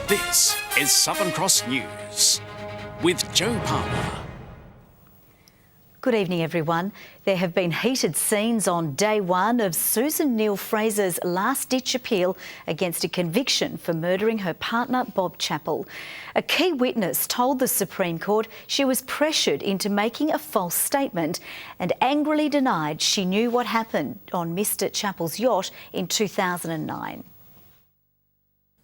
This is Southern Cross News with Joe Palmer. Good evening, everyone. There have been heated scenes on day one of Susan Neal Frasers' last-ditch appeal against a conviction for murdering her partner, Bob Chappell. A key witness told the Supreme Court she was pressured into making a false statement and angrily denied she knew what happened on Mr Chappell's yacht in 2009.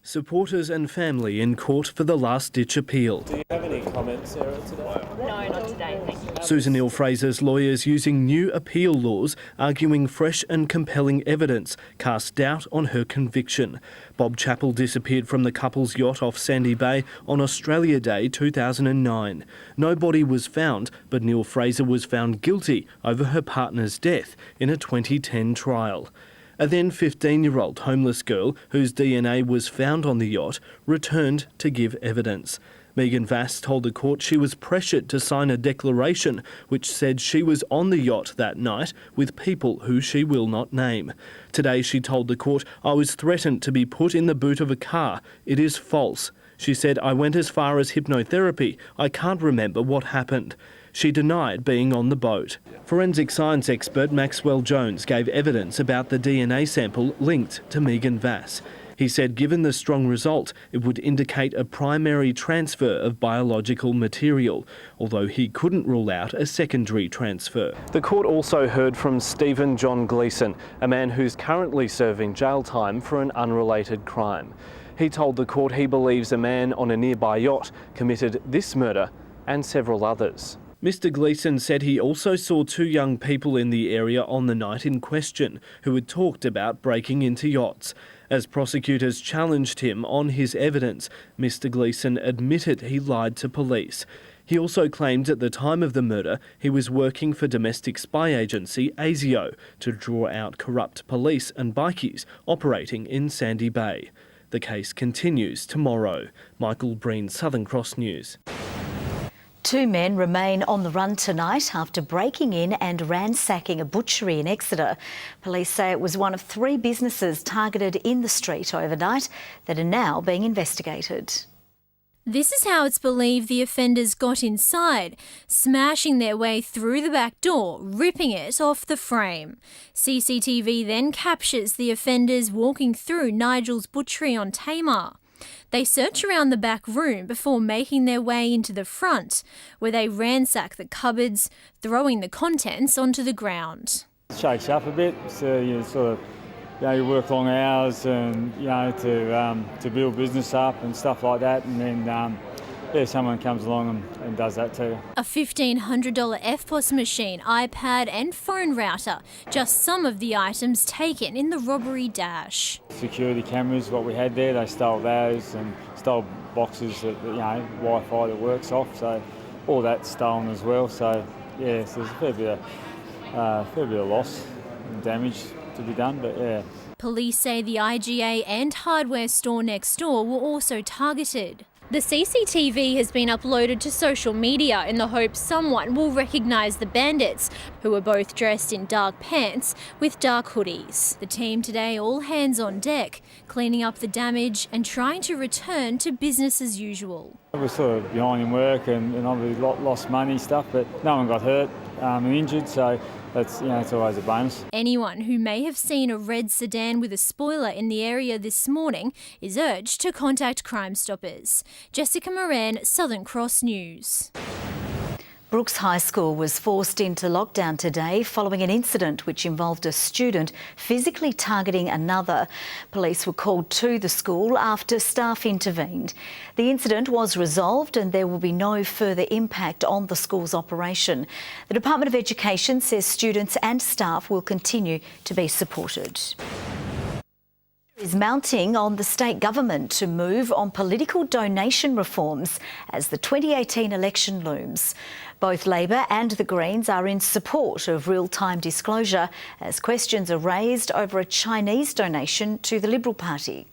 Supporters and family in court for the last-ditch appeal. Do you have any comments, Sarah, today? No, not today, thank you. Susan Neal Frasers' lawyers using new appeal laws, arguing fresh and compelling evidence cast doubt on her conviction. Bob Chappell disappeared from the couple's yacht off Sandy Bay on Australia Day 2009. No body was found, but Neal Fraser was found guilty over her partner's death in a 2010 trial. A then 15-year-old homeless girl whose DNA was found on the yacht returned to give evidence. Megan Vass told the court she was pressured to sign a declaration which said she was on the yacht that night with people who she will not name. Today she told the court, "I was threatened to be put in the boot of a car. It is false." She said, "I went as far as hypnotherapy. I can't remember what happened." She denied being on the boat. Forensic science expert Maxwell Jones gave evidence about the DNA sample linked to Megan Vass. He said given the strong result, it would indicate a primary transfer of biological material, although he couldn't rule out a secondary transfer. The court also heard from Stephen John Gleeson, a man who's currently serving jail time for an unrelated crime. He told the court he believes a man on a nearby yacht committed this murder and several others. Mr Gleeson said he also saw two young people in the area on the night in question who had talked about breaking into yachts. As prosecutors challenged him on his evidence, Mr Gleeson admitted he lied to police. He also claimed at the time of the murder he was working for domestic spy agency ASIO to draw out corrupt police and bikies operating in Sandy Bay. The case continues tomorrow. Michael Breen, Southern Cross News. Two men remain on the run tonight after breaking in and ransacking a butchery in Exeter. Police say it was one of three businesses targeted in the street overnight that are now being investigated. This is how it's believed the offenders got inside, smashing their way through the back door, ripping it off the frame. CCTV then captures the offenders walking through Nigel's Butchery on Tamar. They search around the back room before making their way into the front, where they ransack the cupboards, throwing the contents onto the ground. It shakes up a bit, so you sort of, you work long hours and, to build business up and stuff like that, and then, someone comes along and does that to you. A $1,500 FPOS machine, iPad and phone router, just some of the items taken in the robbery dash. Security cameras, what we had there, they stole those and stole boxes that, Wi-Fi that works off, so all that's stolen as well. So, so there's a fair bit of loss and damage to be done, but yeah. Police say the IGA and hardware store next door were also targeted. The CCTV has been uploaded to social media in the hope someone will recognise the bandits, who were both dressed in dark pants with dark hoodies. The team today all hands on deck, cleaning up the damage and trying to return to business as usual. We're sort of behind in work and obviously lost money stuff, but no one got hurt and injured, so that's, it's always a bonus. Anyone who may have seen a red sedan with a spoiler in the area this morning is urged to contact Crime Stoppers. Jessica Moran, Southern Cross News. Brooks High School was forced into lockdown today following an incident which involved a student physically targeting another. Police were called to the school after staff intervened. The incident was resolved and there will be no further impact on the school's operation. The Department of Education says students and staff will continue to be supported. Is mounting on the state government to move on political donation reforms as the 2018 election looms. Both Labor and the Greens are in support of real-time disclosure as questions are raised over a Chinese donation to the Liberal Party.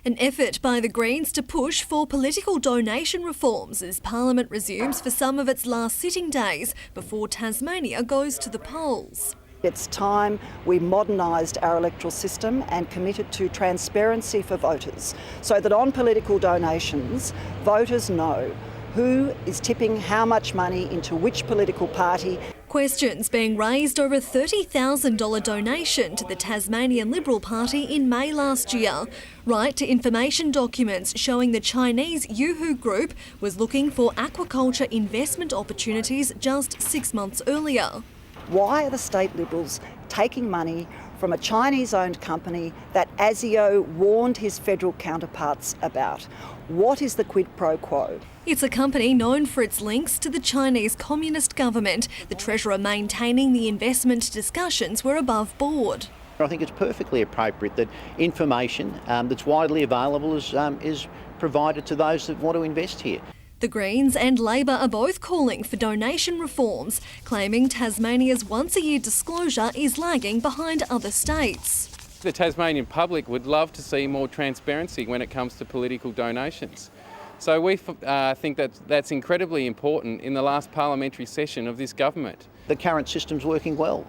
An effort by the Greens to push for political donation reforms as Parliament resumes for some of its last sitting days before Tasmania goes to the polls. It's time we modernised our electoral system and committed to transparency for voters so that on political donations, voters know who is tipping how much money into which political party. Questions being raised over a $30,000 donation to the Tasmanian Liberal Party in May last year. Right to information documents showing the Chinese Youhu Group was looking for aquaculture investment opportunities just 6 months earlier. Why are the state Liberals taking money from a Chinese-owned company that ASIO warned his federal counterparts about? What is the quid pro quo? It's a company known for its links to the Chinese Communist government, the Treasurer maintaining the investment discussions were above board. I think it's perfectly appropriate that information that's widely available is provided to those that want to invest here. The Greens and Labor are both calling for donation reforms, claiming Tasmania's once-a-year disclosure is lagging behind other states. The Tasmanian public would love to see more transparency when it comes to political donations. So we think that's incredibly important in the last parliamentary session of this government. The current system's working well.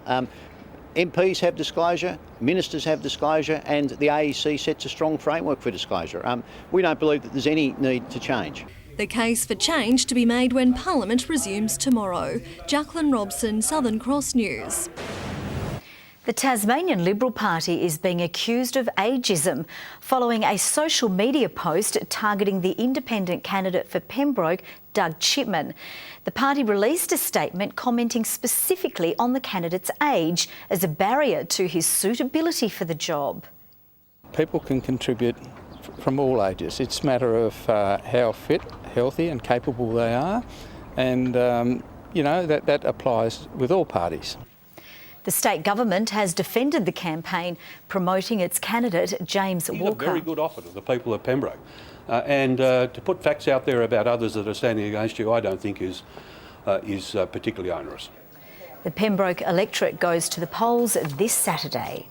MPs have disclosure, ministers have disclosure, and the AEC sets a strong framework for disclosure. We don't believe that there's any need to change. The case for change to be made when Parliament resumes tomorrow. Jacqueline Robson, Southern Cross News. The Tasmanian Liberal Party is being accused of ageism following a social media post targeting the independent candidate for Pembroke, Doug Chipman. The party released a statement commenting specifically on the candidate's age as a barrier to his suitability for the job. People can contribute from all ages. It's a matter of how fit, healthy and capable they are, and that applies with all parties. The state government has defended the campaign, promoting its candidate, James Walker. It's a very good offer to the people of Pembroke. And to put facts out there about others that are standing against you, I don't think is particularly onerous. The Pembroke electorate goes to the polls this Saturday.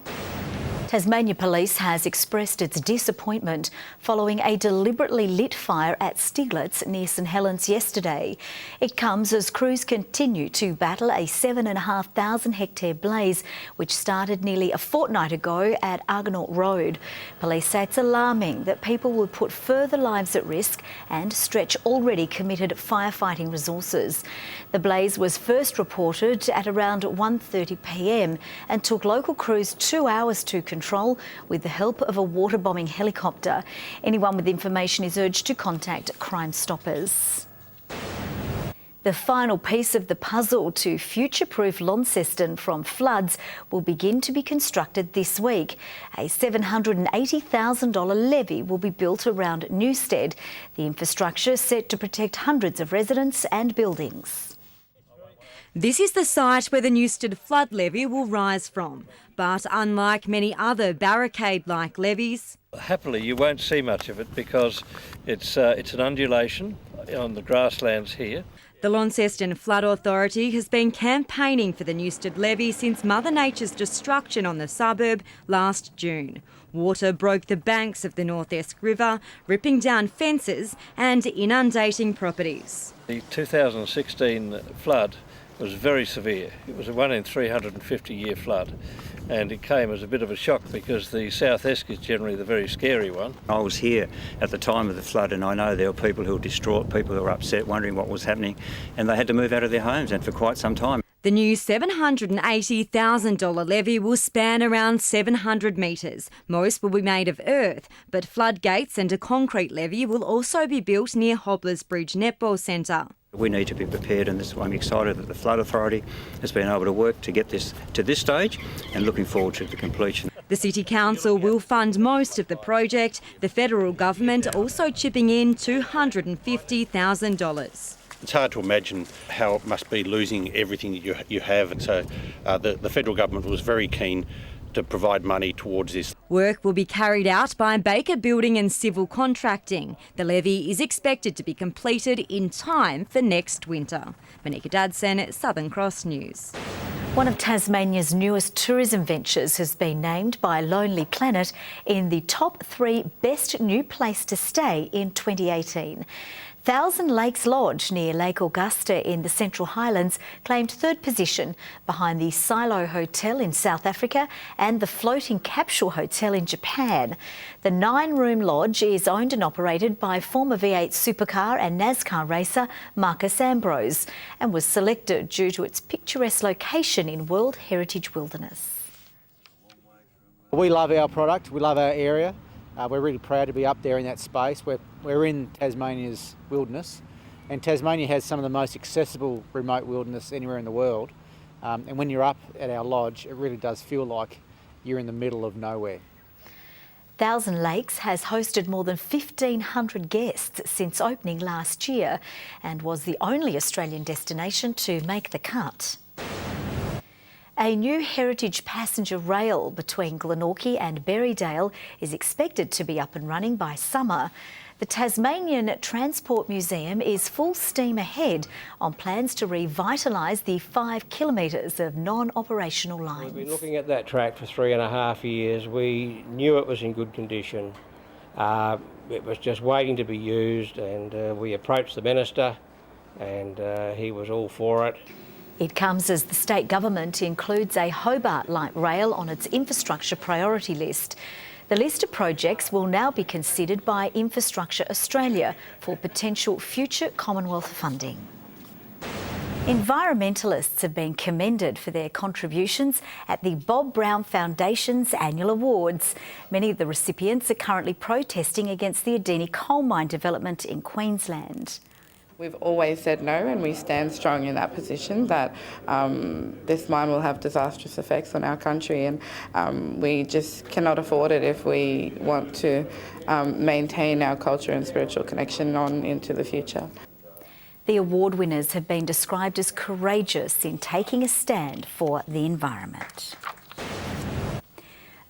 Tasmania Police has expressed its disappointment following a deliberately lit fire at Stieglitz near St Helens yesterday. It comes as crews continue to battle a 7,500 hectare blaze which started nearly a fortnight ago at Argonaut Road. Police say it's alarming that people will put further lives at risk and stretch already committed firefighting resources. The blaze was first reported at around 1:30 p.m. and took local crews 2 hours to control with the help of a water-bombing helicopter. Anyone with information is urged to contact Crime Stoppers. The final piece of the puzzle to future-proof Launceston from floods will begin to be constructed this week. A $780,000 levee will be built around Newsted. The infrastructure is set to protect hundreds of residents and buildings. This is the site where the Newsted flood levee will rise from. But unlike many other barricade-like levees, happily you won't see much of it because it's an undulation on the grasslands here. The Launceston Flood Authority has been campaigning for the Newsted levee since Mother Nature's destruction on the suburb last June. Water broke the banks of the North Esk River, ripping down fences and inundating properties. The 2016 flood was very severe. It was a 1 in 350 year flood, and it came as a bit of a shock because the South Esk is generally the very scary one. I was here at the time of the flood, and I know there were people who were distraught, people who were upset, wondering what was happening, and they had to move out of their homes, and for quite some time. The new $780,000 levee will span around 700 metres. Most will be made of earth, but floodgates and a concrete levee will also be built near Hobblers Bridge Netball Centre. We need to be prepared, and this is why I'm excited that the Flood Authority has been able to work to get this to this stage and looking forward to the completion. The City Council will fund most of the project, the federal government also chipping in $250,000. It's hard to imagine how it must be losing everything that you have, and so the federal government was very keen to provide money towards this. Work will be carried out by Baker Building and Civil Contracting. The levee is expected to be completed in time for next winter. Monika Dadson, Southern Cross News. One of Tasmania's newest tourism ventures has been named by Lonely Planet in the top 3 best new place to stay in 2018. Thousand Lakes Lodge near Lake Augusta in the Central Highlands claimed third position behind the Silo Hotel in South Africa and the Floating Capsule Hotel in Japan. The 9-room lodge is owned and operated by former V8 supercar and NASCAR racer Marcus Ambrose and was selected due to its picturesque location in World Heritage Wilderness. We love our product, we love our area. We're really proud to be up there in that space. We're in Tasmania's wilderness, and Tasmania has some of the most accessible remote wilderness anywhere in the world. And when you're up at our lodge, it really does feel like you're in the middle of nowhere. Thousand Lakes has hosted more than 1,500 guests since opening last year and was the only Australian destination to make the cut. A new heritage passenger rail between Glenorchy and Berrydale is expected to be up and running by summer. The Tasmanian Transport Museum is full steam ahead on plans to revitalise the 5 kilometres of non-operational lines. We've been looking at that track for 3.5 years. We knew it was in good condition. It was just waiting to be used, and we approached the minister and he was all for it. It comes as the state government includes a Hobart light rail on its infrastructure priority list. The list of projects will now be considered by Infrastructure Australia for potential future Commonwealth funding. Environmentalists have been commended for their contributions at the Bob Brown Foundation's annual awards. Many of the recipients are currently protesting against the Adini coal mine development in Queensland. We've always said no, and we stand strong in that position that this mine will have disastrous effects on our country, and we just cannot afford it if we want to maintain our culture and spiritual connection on into the future. The award winners have been described as courageous in taking a stand for the environment.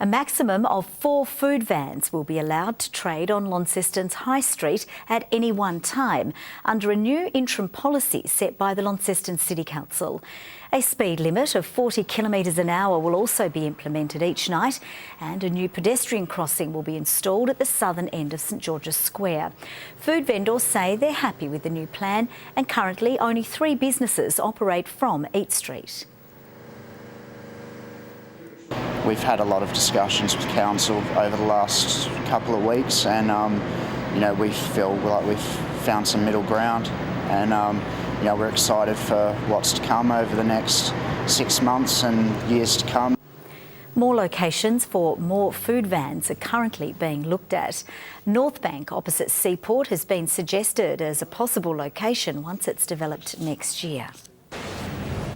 A maximum of 4 food vans will be allowed to trade on Launceston's High Street at any one time under a new interim policy set by the Launceston City Council. A speed limit of 40 kilometres an hour will also be implemented each night, and a new pedestrian crossing will be installed at the southern end of St George's Square. Food vendors say they're happy with the new plan, and currently only 3 businesses operate from Eat Street. We've had a lot of discussions with council over the last couple of weeks, and we feel like we've found some middle ground, and we're excited for what's to come over the next 6 months and years to come. More locations for more food vans are currently being looked at. North Bank opposite Seaport has been suggested as a possible location once it's developed next year.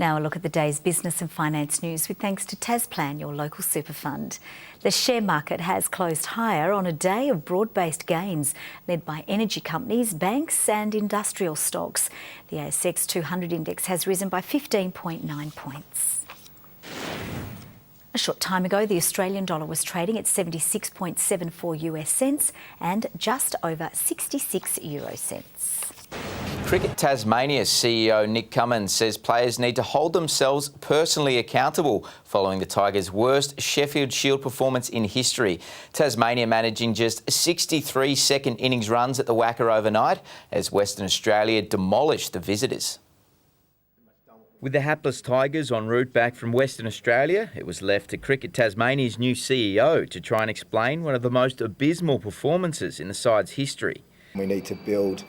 Now a look at the day's business and finance news with thanks to Tasplan, your local super fund. The share market has closed higher on a day of broad-based gains led by energy companies, banks and industrial stocks. The ASX 200 index has risen by 15.9 points. A short time ago, the Australian dollar was trading at 76.74 US cents and just over 66 euro cents. Cricket Tasmania's CEO Nick Cummins says players need to hold themselves personally accountable following the Tigers' worst Sheffield Shield performance in history. Tasmania managing just 63 second innings runs at the Wacker overnight as Western Australia demolished the visitors. With the hapless Tigers en route back from Western Australia, it was left to Cricket Tasmania's new CEO to try and explain one of the most abysmal performances in the side's history. We need to build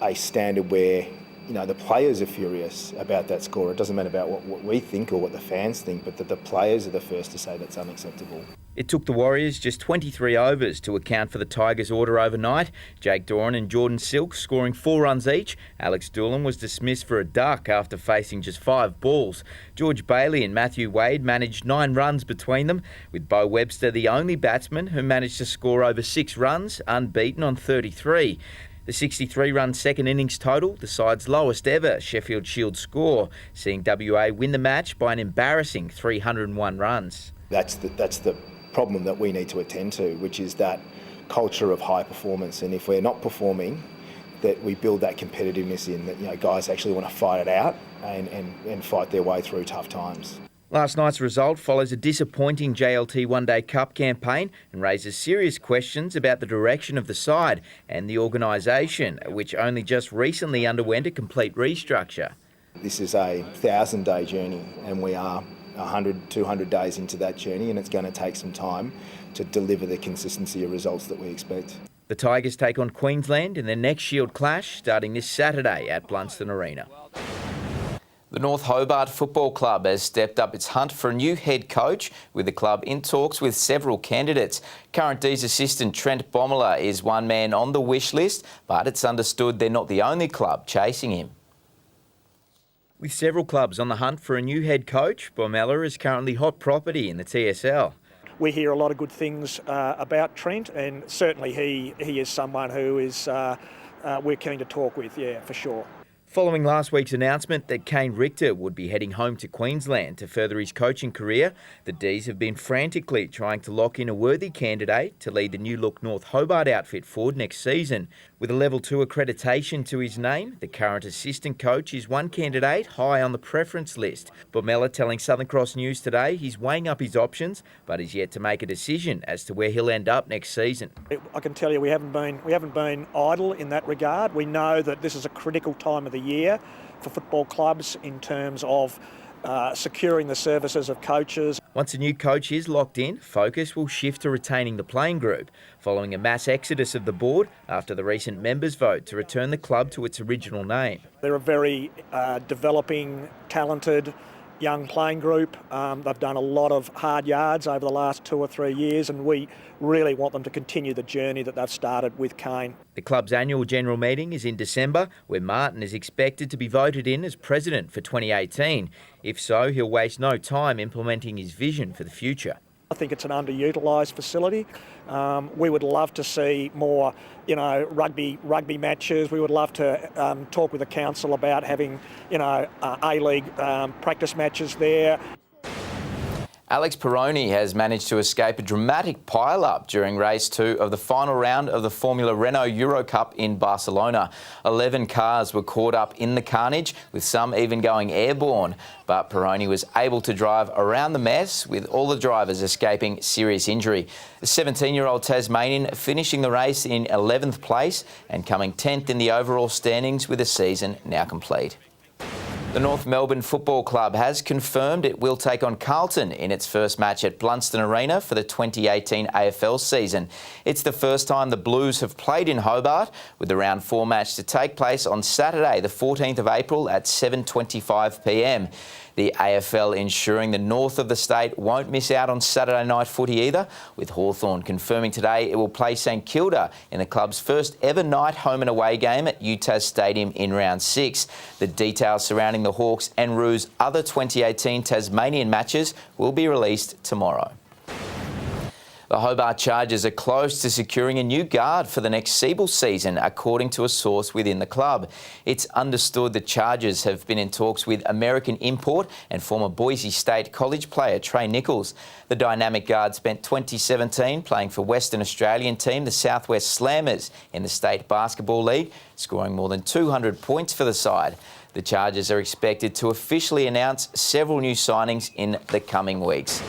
a standard where the players are furious about that score. It doesn't matter about what we think or what the fans think, but that the players are the first to say that's unacceptable. It took the Warriors just 23 overs to account for the Tigers' order overnight. Jake Doran and Jordan Silk scoring 4 runs each. Alex Doolan was dismissed for a duck after facing just 5 balls. George Bailey and Matthew Wade managed 9 runs between them, with Bo Webster the only batsman who managed to score over 6 runs, unbeaten on 33. The 63-run second innings total, the side's lowest ever Sheffield Shield score, seeing WA win the match by an embarrassing 301 runs. That's the problem that we need to attend to, which is that culture of high performance. And if we're not performing, that we build that competitiveness in, that guys actually want to fight it out and fight their way through tough times. Last night's result follows a disappointing JLT One Day Cup campaign and raises serious questions about the direction of the side and the organisation, which only just recently underwent a complete restructure. This is a 1,000-day journey and we are 100, 200 days into that journey, and it's going to take some time to deliver the consistency of results that we expect. The Tigers take on Queensland in their next Shield clash starting this Saturday at Blunston Arena. The North Hobart Football Club has stepped up its hunt for a new head coach, with the club in talks with several candidates. Current D's assistant Trent Bommeler is one man on the wish list, but it's understood they're not the only club chasing him. With several clubs on the hunt for a new head coach, Bommeler is currently hot property in the TSL. We hear a lot of good things about Trent, and certainly he is someone who is we're keen to talk with, yeah, for sure. Following last week's announcement that Kane Richter would be heading home to Queensland to further his coaching career, the D's have been frantically trying to lock in a worthy candidate to lead the new-look North Hobart outfit forward next season. With a Level 2 accreditation to his name, the current assistant coach is one candidate high on the preference list. Bommeler telling Southern Cross News today he's weighing up his options, but is yet to make a decision as to where he'll end up next season. I can tell you we haven't been idle in that regard. We know that this is a critical time of the year for football clubs in terms of securing the services of coaches. Once a new coach is locked in, focus will shift to retaining the playing group, following a mass exodus of the board after the recent members' vote to return the club to its original name. They're a very developing, talented young playing group. They've done a lot of hard yards over the last 2 or 3 years, and we really want them to continue the journey that they've started with Kane. The club's annual general meeting is in December, where Martin is expected to be voted in as president for 2018. If so, he'll waste no time implementing his vision for the future. I think it's an underutilised facility. We would love to see more, rugby matches. We would love to talk with the council about having, A-League practice matches there. Alex Peroni has managed to escape a dramatic pile-up during race 2 of the final round of the Formula Renault Euro Cup in Barcelona. 11 cars were caught up in the carnage, with some even going airborne. But Peroni was able to drive around the mess, with all the drivers escaping serious injury. The 17-year-old Tasmanian finishing the race in 11th place and coming 10th in the overall standings, with the season now complete. The North Melbourne Football Club has confirmed it will take on Carlton in its first match at Blunston Arena for the 2018 AFL season. It's the first time the Blues have played in Hobart, with the round 4 match to take place on Saturday the 14th of April at 7:25 p.m. The AFL ensuring the north of the state won't miss out on Saturday night footy either, with Hawthorn confirming today it will play St Kilda in the club's first ever night home and away game at UTAS Stadium in round 6. The details surrounding the Hawks and Roos' other 2018 Tasmanian matches will be released tomorrow. The Hobart Chargers are close to securing a new guard for the next Seabull season, according to a source within the club. It's understood the Chargers have been in talks with American import and former Boise State College player Trey Nichols. The dynamic guard spent 2017 playing for Western Australian team the Southwest Slammers in the State Basketball League, scoring more than 200 points for the side. The Chargers are expected to officially announce several new signings in the coming weeks.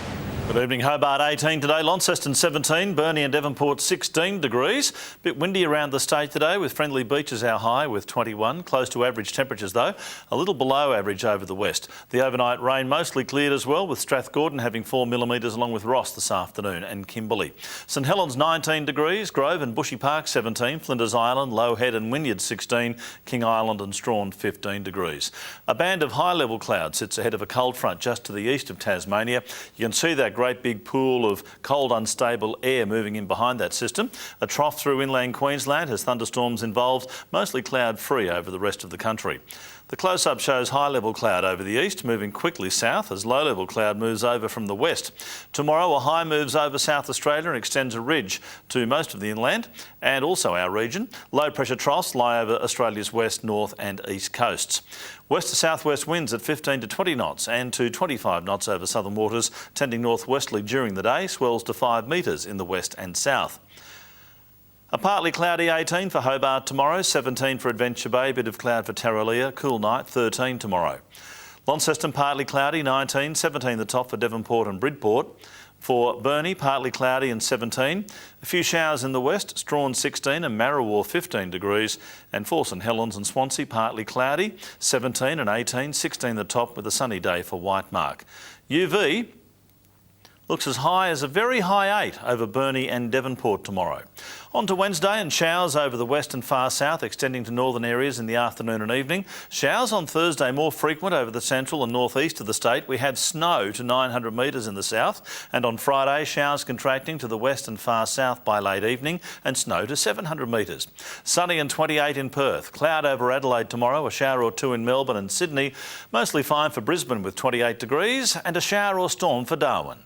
Good evening. Hobart 18 today, Launceston 17, Burnie and Devonport 16 degrees. Bit windy around the state today, with Friendly Beaches our high with 21. Close to average temperatures though, a little below average over the west. The overnight rain mostly cleared as well, with Strathgordon having 4 millimetres along with Ross this afternoon and Kimberley. St Helens 19 degrees, Grove and Bushy Park 17, Flinders Island, Low Head and Wynyard 16, King Island and Strawn 15 degrees. A band of high-level cloud sits ahead of a cold front just to the east of Tasmania. You can see that great big pool of cold, unstable air moving in behind that system. A trough through inland Queensland has thunderstorms involved, mostly cloud-free over the rest of the country. The close-up shows high-level cloud over the east, moving quickly south as low-level cloud moves over from the west. Tomorrow, a high moves over South Australia and extends a ridge to most of the inland and also our region. Low-pressure troughs lie over Australia's west, north and east coasts. West to southwest winds at 15 to 20 knots and to 25 knots over southern waters, tending northwesterly during the day, swells to 5 metres in the west and south. A partly cloudy 18 for Hobart tomorrow, 17 for Adventure Bay, bit of cloud for Tarraleah, cool night, 13 tomorrow. Launceston, partly cloudy, 19, 17 the top for Devonport and Bridport. For Burnie, partly cloudy and 17. A few showers in the west, Strawn 16 and Marrawar 15 degrees. And for St Helens and Swansea, partly cloudy, 17 and 18, 16 the top with a sunny day for Whitemark. UV looks as high as a very high 8 over Burnie and Devonport tomorrow. On to Wednesday, and showers over the west and far south, extending to northern areas in the afternoon and evening. Showers on Thursday more frequent over the central and northeast of the state. We had snow to 900 metres in the south, and on Friday, showers contracting to the west and far south by late evening, and snow to 700 metres. Sunny and 28 in Perth. Cloud over Adelaide tomorrow, a shower or two in Melbourne and Sydney. Mostly fine for Brisbane with 28 degrees, and a shower or storm for Darwin.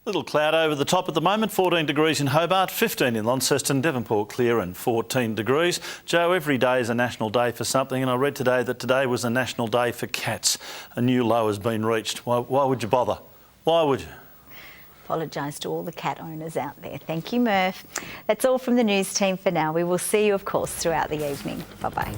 Little cloud over the top at the moment, 14 degrees in Hobart, 15 in Launceston, Devonport clear and 14 degrees. Joe, every day is a national day for something, and I read today that today was a national day for cats. A new low has been reached. Why would you bother? Why would you? Apologise to all the cat owners out there. Thank you, Murph. That's all from the news team for now. We will see you, of course, throughout the evening. Bye-bye.